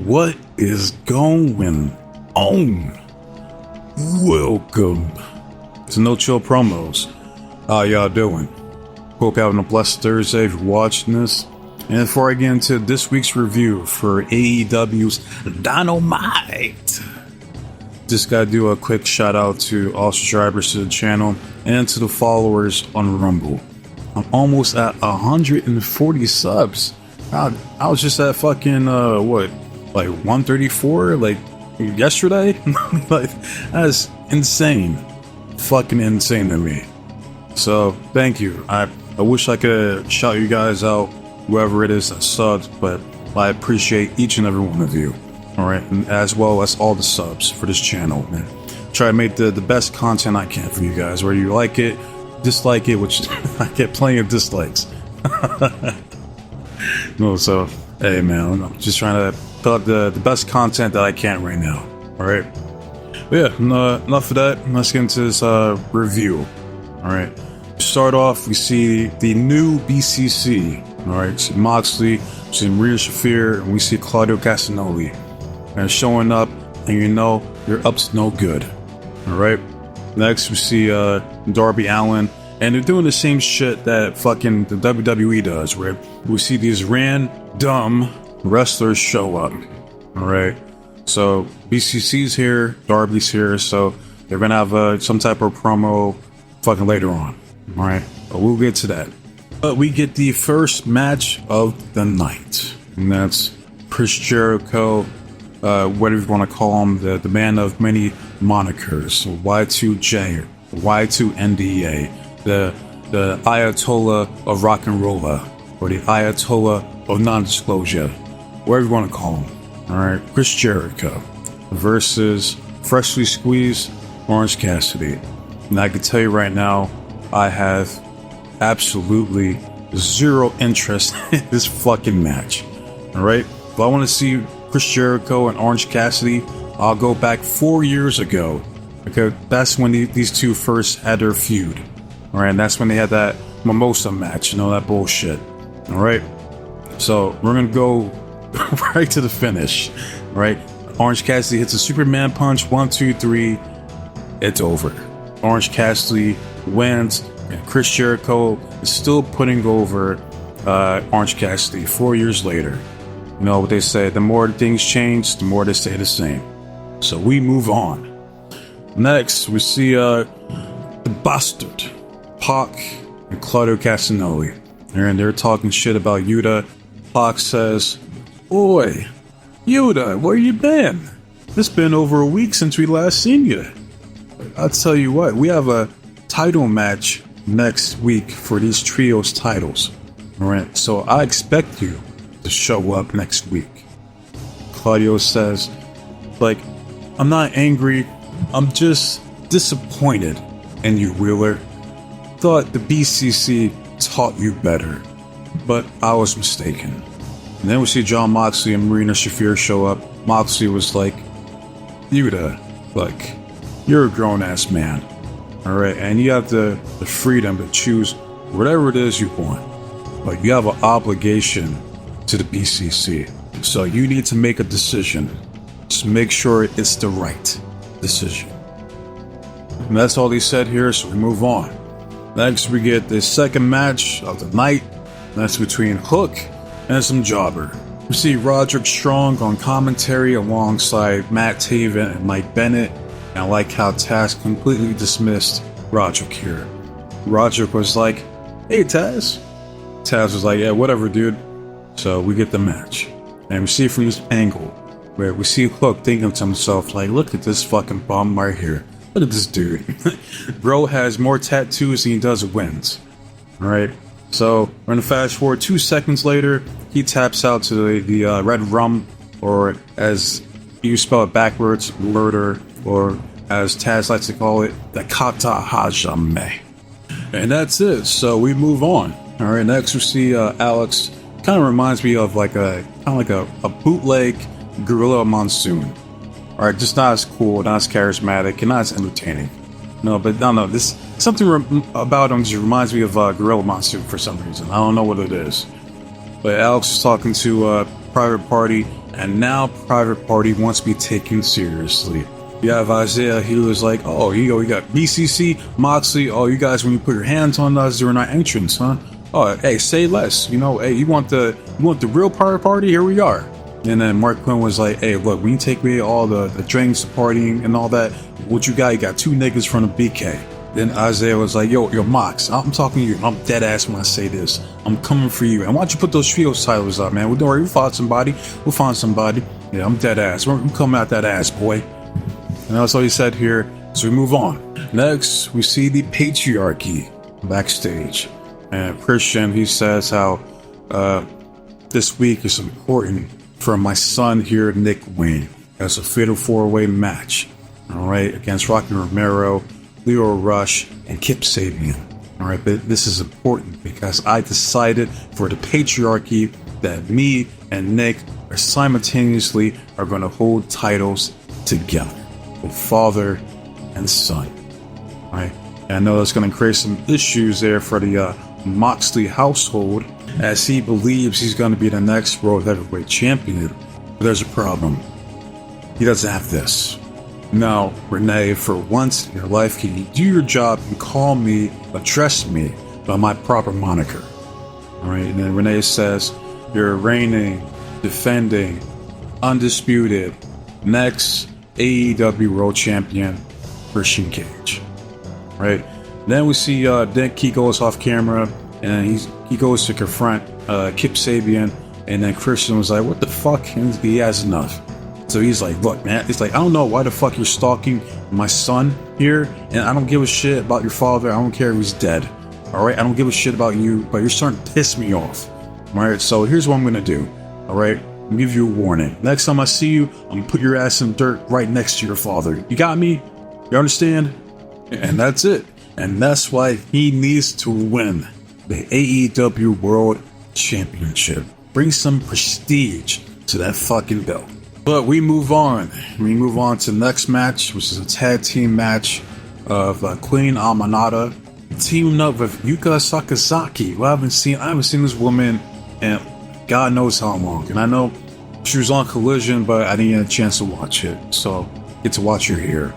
What is going on? Welcome to No Chill Promos. How y'all doing? Hope you're having a blessed Thursday if you're watching this. And before I get into this week's review for AEW's Dynamite, just gotta do a quick shout out to all subscribers to the channel and to the followers on Rumble. I'm almost at 140 subs. I was just at fucking, 134, yesterday? That's insane. Fucking insane to me. So, thank you. I wish I could shout you guys out, whoever it is that subs, but I appreciate each and every one of you. Alright, and as well as all the subs for this channel, man. Try to make the best content I can for you guys, whether you like it, dislike it, which I get plenty of dislikes. No, so, hey man, I'm just trying to put out the best content that I can right now. Alright? But yeah, enough of that. Let's get into this review. Alright. To start off, we see the new BCC. Alright, see Moxley, we see Maria Shafir, and we see Claudio Castagnoli. And showing up, and you know you're up to no good. Alright? Next, we see Darby Allin. And they're doing the same shit that fucking the WWE does, where we see these random wrestlers show up. Alright? So, BCC's here, Darby's here, so they're gonna have some type of promo fucking later on. Alright? But we'll get to that. But we get the first match of the night. And that's Chris Jericho, whatever you want to call him, the man of many monikers. Y2J, Y2NDA. The Ayatollah of rock and roller, or the Ayatollah of non-disclosure, whatever you want to call him. Alright, Chris Jericho versus freshly squeezed Orange Cassidy. And I can tell you right now, I have absolutely zero interest in this fucking match. Alright, if I want to see Chris Jericho and Orange Cassidy, I'll go back 4 years ago. Okay, that's when these two first had their feud. Alright, and that's when they had that mimosa match, you know, that bullshit. Alright, so we're gonna go right to the finish. Right, Orange Cassidy hits a Superman punch, 1, 2, 3, it's over. Orange Cassidy wins, and Chris Jericho is still putting over Orange Cassidy 4 years later. You know what they say, the more things change, the more they stay the same. So we move on. Next, we see the bastard Pac and Claudio Castagnoli. And they're talking shit about Yuta. Pac says, "Oi, Yuta, where you been? It's been over a week since we last seen you. I'll tell you what, we have a title match next week for these trios titles. Alright, so I expect you to show up next week." Claudio says, "I'm not angry, I'm just disappointed in you, Wheeler. Thought the BCC taught you better, but I was mistaken." And then we see John Moxley and Marina Shafir show up. Moxley was like, "Yuta, you're a grown-ass man, alright, and you have the freedom to choose whatever it is you want. But you have an obligation to the BCC. So you need to make a decision. Just make sure it's the right decision." And that's all he said here, so we move on. Next, we get the second match of the night. That's between Hook and some jobber. We see Roderick Strong on commentary alongside Matt Taven and Mike Bennett. And I like how Taz completely dismissed Roderick here. Roderick was like, "Hey Taz." Taz was like, "Yeah, whatever, dude." So we get the match. And we see from this angle where we see Hook thinking to himself, look at this fucking bum right here. Look at this dude. Bro has more tattoos than he does wins. Alright, so we're gonna fast forward 2 seconds later. He taps out to the red rum, or as you spell it backwards, murder, or as Taz likes to call it, the kata hajime. And that's it, so we move on. Alright, next we see Alex. Kind of reminds me of a bootleg Gorilla Monsoon. Alright, just not as cool, not as charismatic, and not as entertaining. No, but no, this something about him just reminds me of Gorilla Monsoon for some reason. I don't know what it is. But Alex is talking to Private Party, And now Private Party wants to be taken seriously. You have Isaiah, he was like, oh, you got BCC, Moxley, oh, you guys, when you put your hands on us during our entrance, huh? Oh, hey, say less, hey, you want the real Private Party? Here we are. And then Mark Quinn was like, hey, look, when you take away all the drinks, the partying, and all that, what you got two niggas from the BK. Then Isaiah was like, yo, Mox, I'm talking to you. I'm dead ass when I say this. I'm coming for you. And why don't you put those trios titles up, man? Don't worry, we'll find somebody. Yeah, I'm dead ass. We're coming out that ass, boy. And that's all he said here. So we move on. Next, we see the patriarchy backstage. And Christian, he says how this week is important for my son here, Nick Wayne, as a fatal 4-way match. All right, against Rocky Romero, Leo Rush, and Kip Sabian. All right, but this is important because I decided for the patriarchy that me and Nick are simultaneously going to hold titles together, with father and son. All right, and I know that's going to create some issues there for the Moxley household, as he believes he's going to be the next World Heavyweight Champion. But there's a problem. He doesn't have this. Now, Renee, for once in your life, can you do your job and call me, address me by my proper moniker? All right, and then Renee says, you're reigning, defending, undisputed, next AEW World Champion, Christian Cage. Right? Then we see Nick, he goes off camera, and he goes to confront Kip Sabian, and then Christian was like, what the fuck? And he has enough. So he's like, look, man, it's like, I don't know why the fuck you're stalking my son here, and I don't give a shit about your father. I don't care if he's dead. All right? I don't give a shit about you, but you're starting to piss me off. All right? So here's what I'm going to do. All right? I'll give you a warning. Next time I see you, I'm going to put your ass in dirt right next to your father. You got me? You understand? And that's it. And that's why he needs to win the AEW World Championship. Bring some prestige to that fucking belt. But we move on. We move on to the next match, which is a tag team match of Queen Aminata teaming up with Yuka Sakazaki, who I haven't seen this woman in God knows how long. And I know she was on Collision, but I didn't get a chance to watch it. So get to watch her here.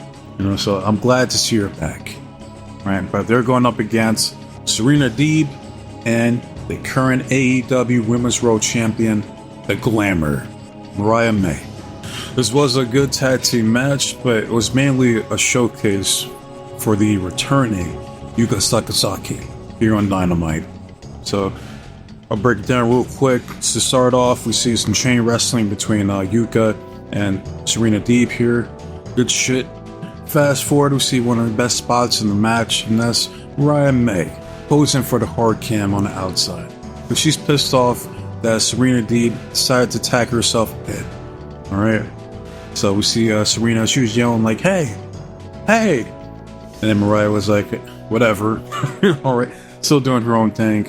So I'm glad to see her back. Right, but they're going up against Serena Deeb and the current AEW Women's World Champion, the Glamour, Mariah May. This was a good tag team match, but it was mainly a showcase for the returning Yuka Sakazaki here on Dynamite. So I'll break it down real quick. To start off, we see some chain wrestling between Yuka and Serena Deeb here. Good shit. Fast forward, we see one of the best spots in the match, and that's Mariah May posing for the hard cam on the outside. But she's pissed off that Serena Deeb decided to tag herself a bit. Alright? So we see Serena, she was yelling like, hey! And then Mariah was like, whatever. Alright, still doing her own thing.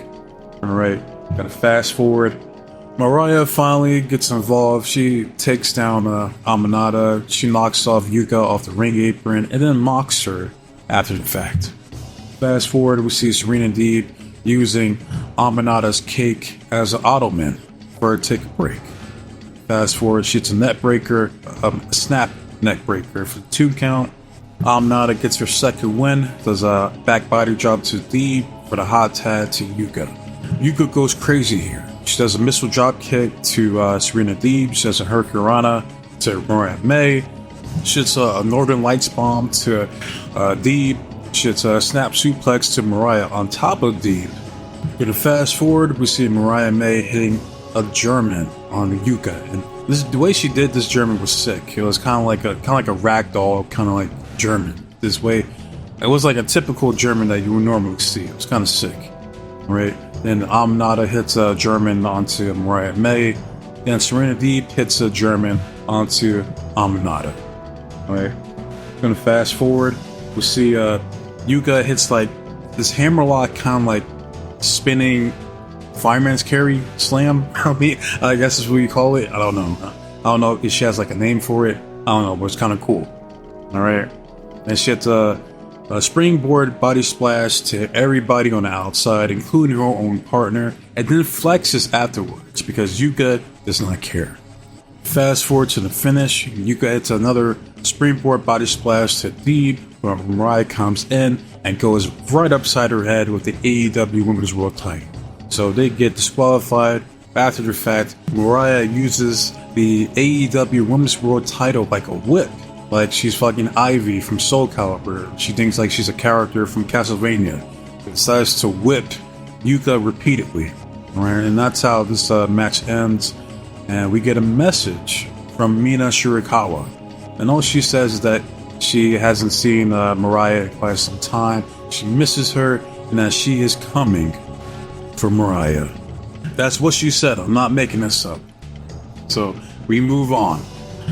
Alright, gotta fast forward. Mariah finally gets involved. She takes down Aminata. She knocks off Yuka off the ring apron and then mocks her after the fact. Fast forward, we see Serena Deeb using Aminata's cake as an ottoman for her to take a break. Fast forward, she hits a neck breaker, a snap neck breaker for the 2 count. Aminata gets her second win, does a back body drop to Deeb for the hot tag to Yuka. Yuka goes crazy here. She does a missile drop kick to Serena Deeb. She does a Hurricanrana to Mariah May. She hits a Northern Lights bomb to Deeb. She hits a snap suplex to Mariah on top of Deeb. With a fast forward, we see Mariah May hitting a German on Yuka, and the way she did this German was sick. It was kind of like a ragdoll, kind of like German. This way, it was like a typical German that you would normally see. It was kind of sick, right? Then Aminata hits a German onto Mariah May. Then Serena Deeb hits a German onto Aminata. Alright. Gonna fast forward. We see Yuka hits like this hammerlock, kind of like spinning fireman's carry slam. I guess is what you call it. I don't know if she has like a name for it. I don't know, but it's kind of cool. Alright. And she hits a springboard body splash to everybody on the outside, including her own partner, and then flexes afterwards because Yuka does not care. Fast forward to the finish, you get to another springboard body splash to Deeb, where Mariah comes in and goes right upside her head with the AEW Women's World title. So they get disqualified. After the fact, Mariah uses the AEW Women's World title like a whip. Like she's fucking Ivy from Soul Calibur. She thinks like she's a character from Castlevania. Decides to whip Yuka repeatedly. Right? And that's how this match ends. And we get a message from Mina Shirakawa. And all she says is that she hasn't seen Mariah in quite some time. She misses her and that she is coming for Mariah. That's what she said. I'm not making this up. So we move on.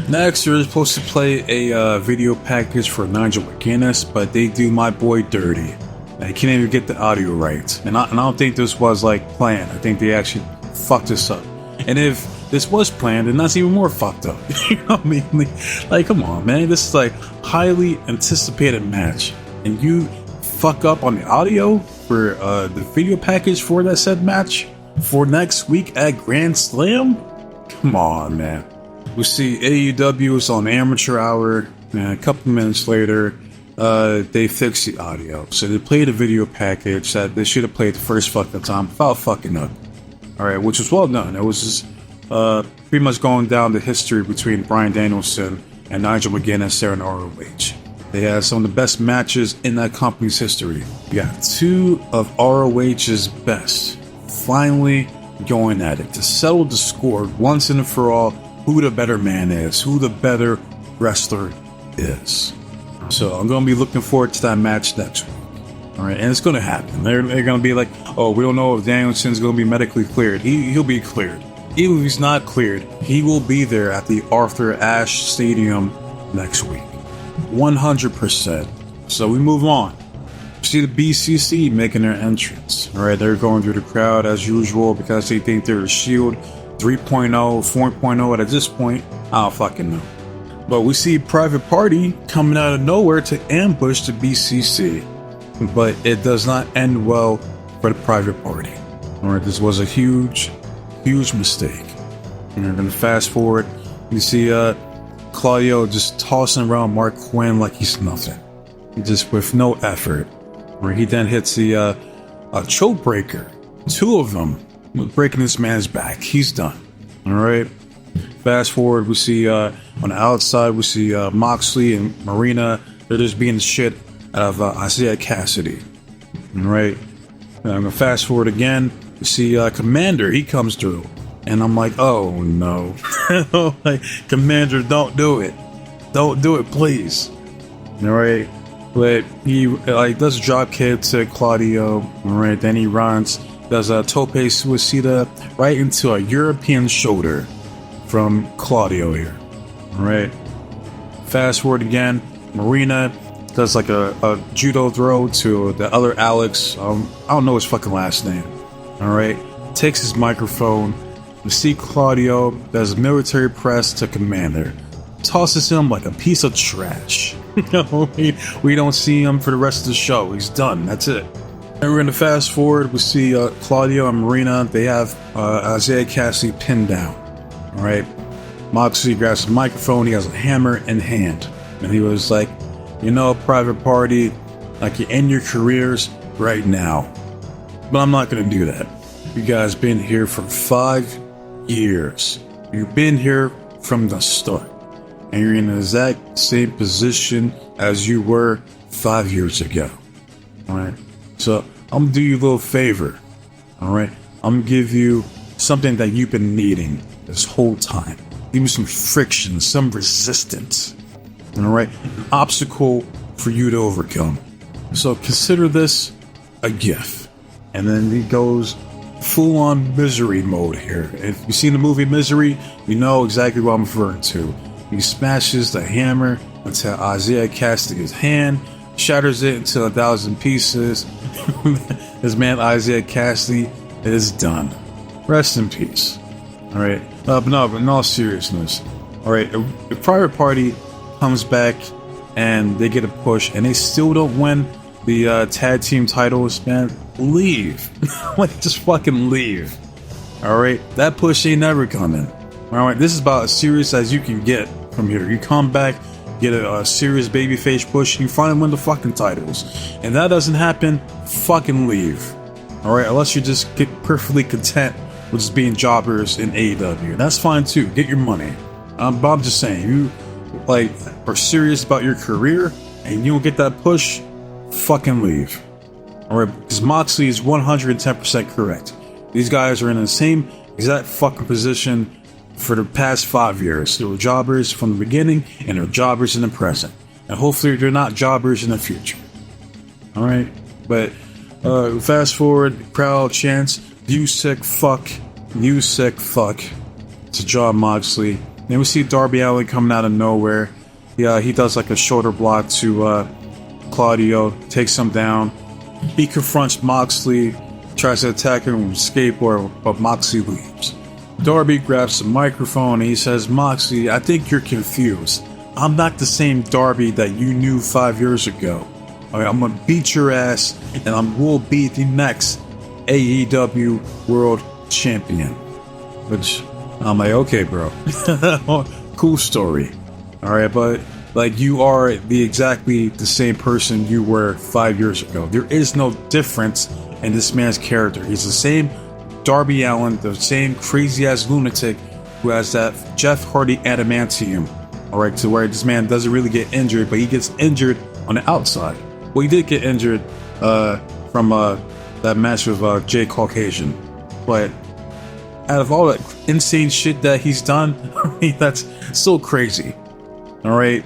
Next, you're supposed to play a video package for Nigel McGuinness, but they do my boy dirty. They can't even get the audio right. And I don't think this was like planned. I think they actually fucked this up. And if this was planned, then that's even more fucked up. You know what I mean? Like, come on, man. This is like highly anticipated match. And you fuck up on the audio for the video package for that said match for next week at Grand Slam? Come on, man. We see AEW is on Amateur Hour, and a couple minutes later, they fix the audio. So they played a video package that they should have played the first fucking time without fucking up. Alright, which was well done. It was just pretty much going down the history between Bryan Danielson and Nigel McGuinness there in ROH. They had some of the best matches in that company's history. We got two of ROH's best finally going at it to settle the score once and for all, who the better man is, who the better wrestler is. So I'm going to be looking forward to that match next week. All right, and it's going to happen. They're going to be like, oh, we don't know if Danielson's going to be medically cleared. He'll be cleared. Even if he's not cleared, he will be there at the Arthur Ashe Stadium next week. 100%. So we move on. See the BCC making their entrance. All right, they're going through the crowd as usual because they think they're a Shield 3.0, 4.0 at this point. I don't fucking know. But we see Private Party coming out of nowhere to ambush the BCC. But it does not end well for the Private Party. All right, this was a huge mistake. And we're going to fast forward. You see Claudio just tossing around Mark Quinn like he's nothing. Just with no effort. Where he then hits the choke breaker. Two of them breaking this man's back. He's done. All right. Fast forward, we see on the outside, we see Moxley and Marina. They're just beating the shit out of Isaiah Cassidy. All right. And I'm gonna fast forward again. We see Commander. He comes through, and I'm like, oh no, like Commander, don't do it, please. All right. But he does a drop kick to Claudio. All right. Then he runs, does a tope suicida right into a European shoulder from Claudio here. All right. Fast forward again. Marina does like a judo throw to the other Alex. I don't know his fucking last name. All right. Takes his microphone. We see Claudio does a military press to Commander. Tosses him like a piece of trash. We don't see him for the rest of the show. He's done. That's it. And we're going to fast forward. We see Claudio and Marina. They have Isaiah Cassidy pinned down. All right. Moxley grabs the microphone. He has a hammer in hand. And he was like, Private Party, like you end your careers right now. But I'm not going to do that. You guys been here for 5 years. You've been here from the start. And you're in the exact same position as you were 5 years ago. All right. So I'm going to do you a little favor. All right. I'm going to give you something that you've been needing this whole time. Give me some friction, some resistance. All right. An obstacle for you to overcome. So consider this a gift. And then he goes full on misery mode here. If you've seen the movie Misery, you know exactly what I'm referring to. He smashes the hammer into Isaiah Cassidy's hand, shatters it into 1,000 pieces. This man Isaiah Cassidy is done. Rest in peace. All right. But in all seriousness, all right. The Private Party comes back and they get a push, and they still don't win the tag team titles. Man, leave. Like, just fucking leave. All right. That push ain't never coming. All right, this is about as serious as you can get from here. You come back, get a serious babyface push, and you finally win the fucking titles. And that doesn't happen, fucking leave. All right, unless you just get perfectly content with just being jobbers in AEW. That's fine too. Get your money. But I'm just saying, you like are serious about your career and you don't get that push, fucking leave. All right, because Moxley is 110% correct. These guys are in the same exact fucking position for the past 5 years. They were jobbers from the beginning, and they're jobbers in the present. And hopefully they're not jobbers in the future. Alright? But, fast forward, crowd chants, you sick fuck, to Jon Moxley. Then we see Darby Allin coming out of nowhere. Yeah, he does like a shoulder block to, Claudio, takes him down. He confronts Moxley, tries to attack him with a skateboard, but Moxley leaves. Darby grabs the microphone and he says, Moxley, I think you're confused. I'm not the same Darby that you knew 5 years ago. Right, I'm gonna beat your ass and I will be the next AEW World Champion. Which, I'm like, okay, bro. Cool story. Alright, but like you are exactly the same person you were 5 years ago. There is no difference in this man's character. He's the same Darby Allin, the same crazy-ass lunatic who has that Jeff Hardy adamantium, alright, to where this man doesn't really get injured, but he gets injured on the outside. Well, he did get injured from that match with Jay Caucasian, but out of all that insane shit that he's done, I mean, that's so crazy, alright?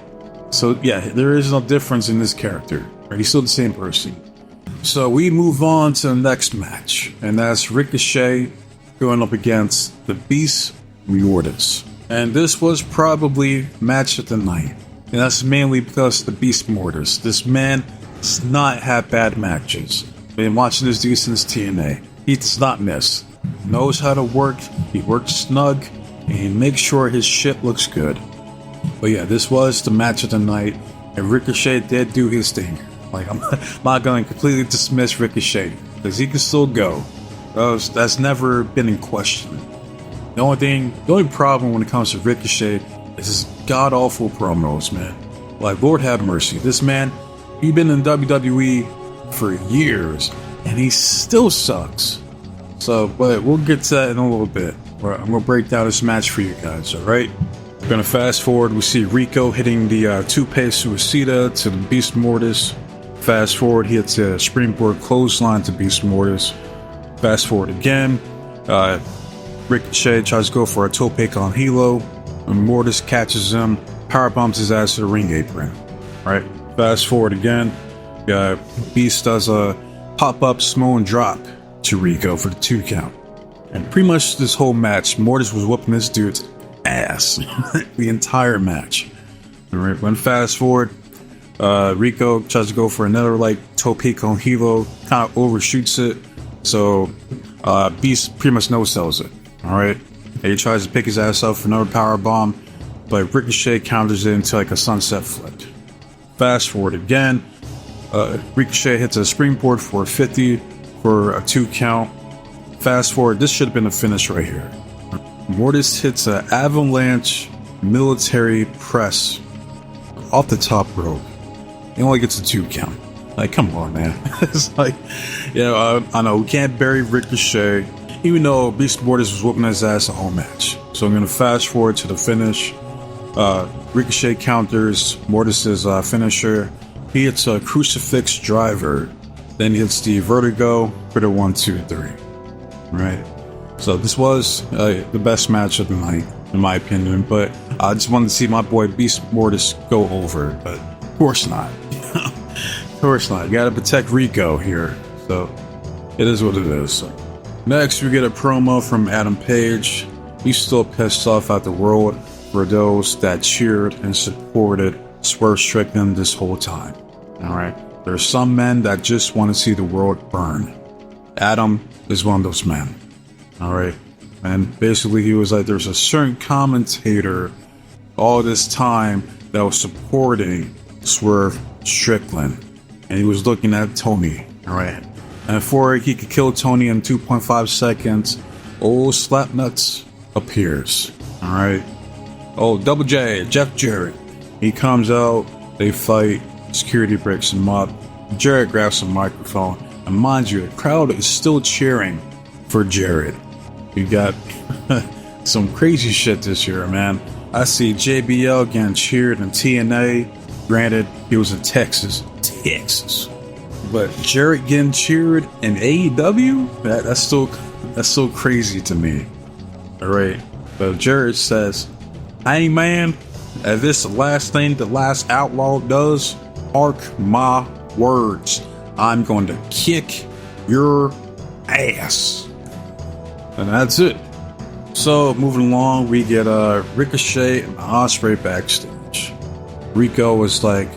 So, yeah, there is no difference in this character, right? He's still the same person. So we move on to the next match, and that's Ricochet going up against the Beast Mortis. And this was probably match of the night, and that's mainly because the Beast Mortis. This man does not have bad matches. Been watching this dude since TNA. He does not miss. He knows how to work. He works snug, and he makes sure his shit looks good. But yeah, this was the match of the night, and Ricochet did do his thing. Like, I'm not going to completely dismiss Ricochet, because he can still go. That's never been in question. The only problem when it comes to Ricochet is his god-awful promos, man. Like, Lord have mercy. This man, he's been in WWE for years, and he still sucks. So, but we'll get to that in a little bit. I'm going to break down this match for you guys, alright? We're going to fast forward. We see Rico hitting the Tope Suicida to the Beast Mortis. Fast forward, he hits a springboard clothesline to Beast Mortis. Fast forward again. Ricochet tries to go for a tope on Hilo. And Mortis catches him, power bombs his ass to the ring apron. Right? Fast forward again. Beast does a pop-up Samoan drop to Rico for the 2 count. And pretty much this whole match, Mortis was whooping this dude's ass. The entire match. Alright, when fast forward, Rico tries to go for another tope on Hilo, kind of overshoots it, so Beast pretty much no-sells it. Alright, he tries to pick his ass up for another power bomb, but Ricochet counters it into a sunset flip. Fast forward again, Ricochet hits a springboard 450 for a 2 count. Fast forward, this should have been a finish right here. Mortis hits an avalanche military press off the top rope. He only gets a 2 count. Like, come on, man. It's like, I know we can't bury Ricochet, even though Beast Mortis was whooping his ass the whole match. So I'm going to fast forward to the finish. Ricochet counters Mortis's finisher. He hits a crucifix driver. Then he hits the vertigo for the 1, 2, 3. Right? So this was the best match of the night, in my opinion. But I just wanted to see my boy Beast Mortis go over. But of course not. Of course not. You gotta protect Rico here. So it is what it is. So, next, we get a promo from Adam Page. He's still pissed off at the world for those that cheered and supported Swerve Strickland this whole time. Alright? There are some men that just want to see the world burn. Adam is one of those men. Alright? And basically he was like, there's a certain commentator all this time that was supporting Swerve Strickland. And he was looking at Tony. Alright? And before he could kill Tony in 2.5 seconds, old Slapnuts appears. All right. Oh, Double J, Jeff Jarrett. He comes out, they fight, security breaks him up. Jarrett grabs the microphone, and mind you, the crowd is still cheering for Jarrett. You got some crazy shit this year, man. I see JBL getting cheered in TNA. Granted, he was in Texas. But Jarrett getting cheered in AEW? That's still crazy to me. All right. But Jarrett says, "Hey man, if this the last thing the last outlaw does, mark my words. I'm going to kick your ass." And that's it. So moving along, we get Ricochet and Ospreay backstage. Rico was like,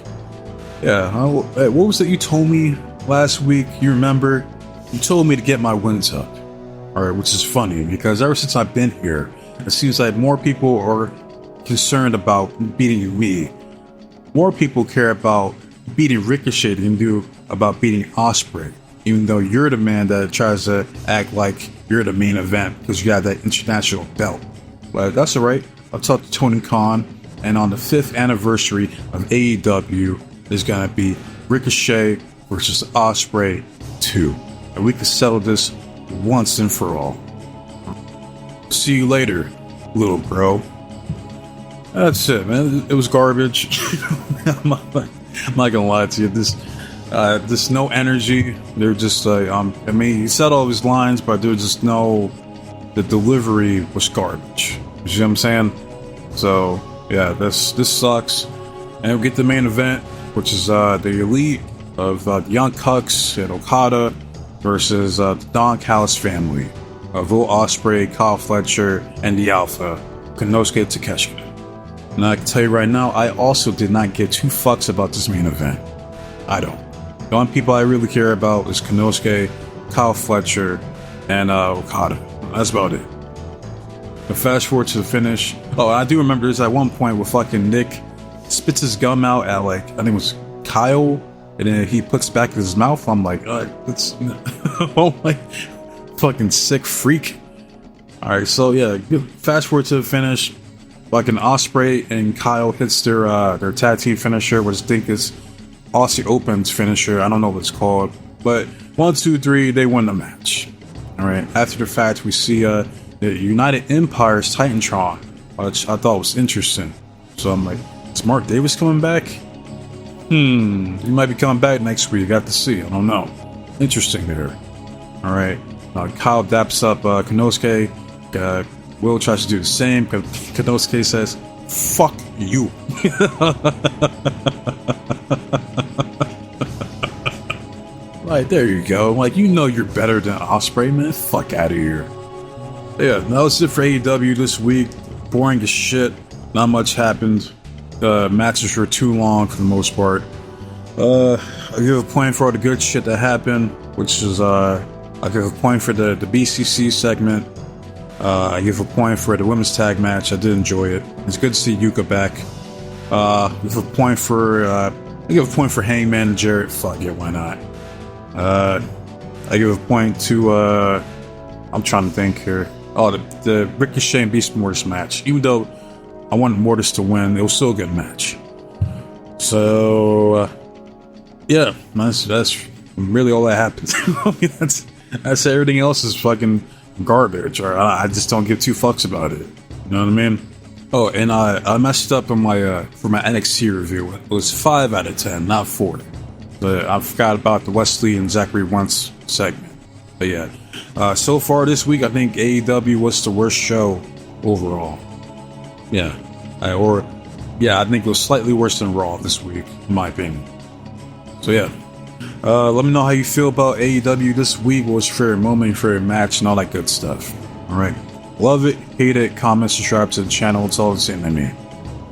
"Yeah, what was it you told me last week? You remember? You told me to get my wins up." All right, which is funny because ever since I've been here, it seems like more people are concerned about beating me. More people care about beating Ricochet than do about beating Ospreay. Even though you're the man that tries to act like you're the main event because you got that international belt. But that's alright. I'll talk to Tony Khan, and on the 5th anniversary of AEW, there's gonna be Ricochet versus Ospreay 2. And we can settle this once and for all. See you later, little bro. That's it, man. It was garbage. I'm not gonna lie to you. There's no energy. They're just like, I mean, he said all his lines, but there was just the delivery was garbage. You see what I'm saying? So, yeah, this sucks. And we get the main event, which is the Elite of the Young Cucks and Okada versus the Don Callis family of Will Ospreay, Kyle Fletcher, and the Alpha, Konosuke Takeshita. And I can tell you right now, I also did not get 2 fucks about this main event. I don't. The only people I really care about is Konosuke, Kyle Fletcher, and Okada. That's about it. But fast forward to the finish. Oh, I do remember there's at one point where fucking Nick spits his gum out at, like, I think it was Kyle, and then he puts it back in his mouth. I'm like, that's oh my fucking sick freak. Alright, so yeah, fast forward to the finish. Like an Ospreay and Kyle hits their tag team finisher, which I think is Aussie Open's finisher. I don't know what it's called, but 1, 2, 3, they win the match. All right. After the fact, we see the United Empire's Titantron, which I thought was interesting. So I'm like, is Mark Davis coming back? He might be coming back next week. Got to see. I don't know. Interesting there. All right. Kyle daps up Konosuke. Will tries to do the same. Konosuke says, "Fuck you." Right, there you go. Like, you know you're better than Ospreay, man. Fuck out of here. Yeah, that was it for AEW this week. Boring as shit. Not much happened. Matches were too long for the most part. I give a point for all the good shit that happened, which is, I give a point for the BCC segment. I give a point for the women's tag match. I did enjoy it. It's good to see Yuka back. I give a point for Hangman and Jarrett. Fuck it, why not? I give a point to I'm trying to think here. Oh, the Ricochet and Beast Mortis match. Even though I wanted Mortis to win, it was still a good match. So yeah, that's really all that happened. I mean, that's everything else is fucking garbage, or I just don't give 2 fucks about it. You know what I mean? Oh, and I messed up on my for my NXT review. It was 5 out of 10, not 4. But I forgot about the Wesley and Zachary Wentz segment. But yeah, so far this week, I think AEW was the worst show overall. Yeah, I think it was slightly worse than Raw this week, in my opinion. So yeah. Let me know how you feel about AEW this week. What was your favorite moment, your favorite match, and all that good stuff. Alright. Love it, hate it, comment, subscribe to the channel. It's all the same to me.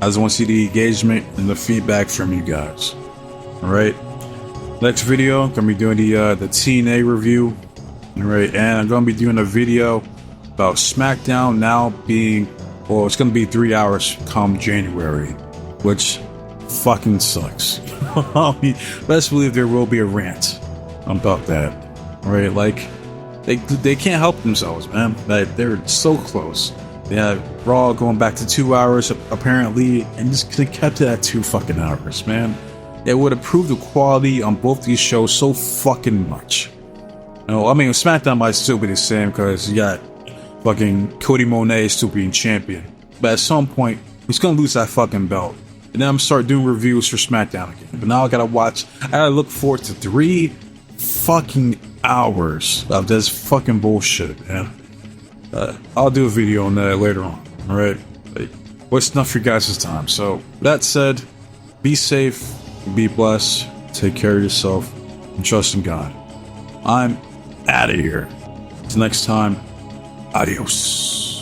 I just want to see the engagement and the feedback from you guys. Alright. Next video, I'm going to be doing the TNA review. Alright, and I'm going to be doing a video about SmackDown now being, well, it's going to be 3 hours come January, which fucking sucks. I mean, best believe there will be a rant about that. Right? Like, they can't help themselves, man. They're so close. They had Raw going back to 2 hours apparently, and just could have kept it at 2 fucking hours, man. It would improve the quality on both these shows so fucking much. You know, I mean, SmackDown might still be the same because you got fucking Cody Monet still being champion. But at some point, he's gonna lose that fucking belt. And then I'm start doing reviews for SmackDown again. But now I gotta look forward to 3 fucking hours of this fucking bullshit, man. I'll do a video on that later on, alright? What's enough for your guys' time? So, that said, be safe, be blessed, take care of yourself, and trust in God. I'm out of here. Until next time, adios.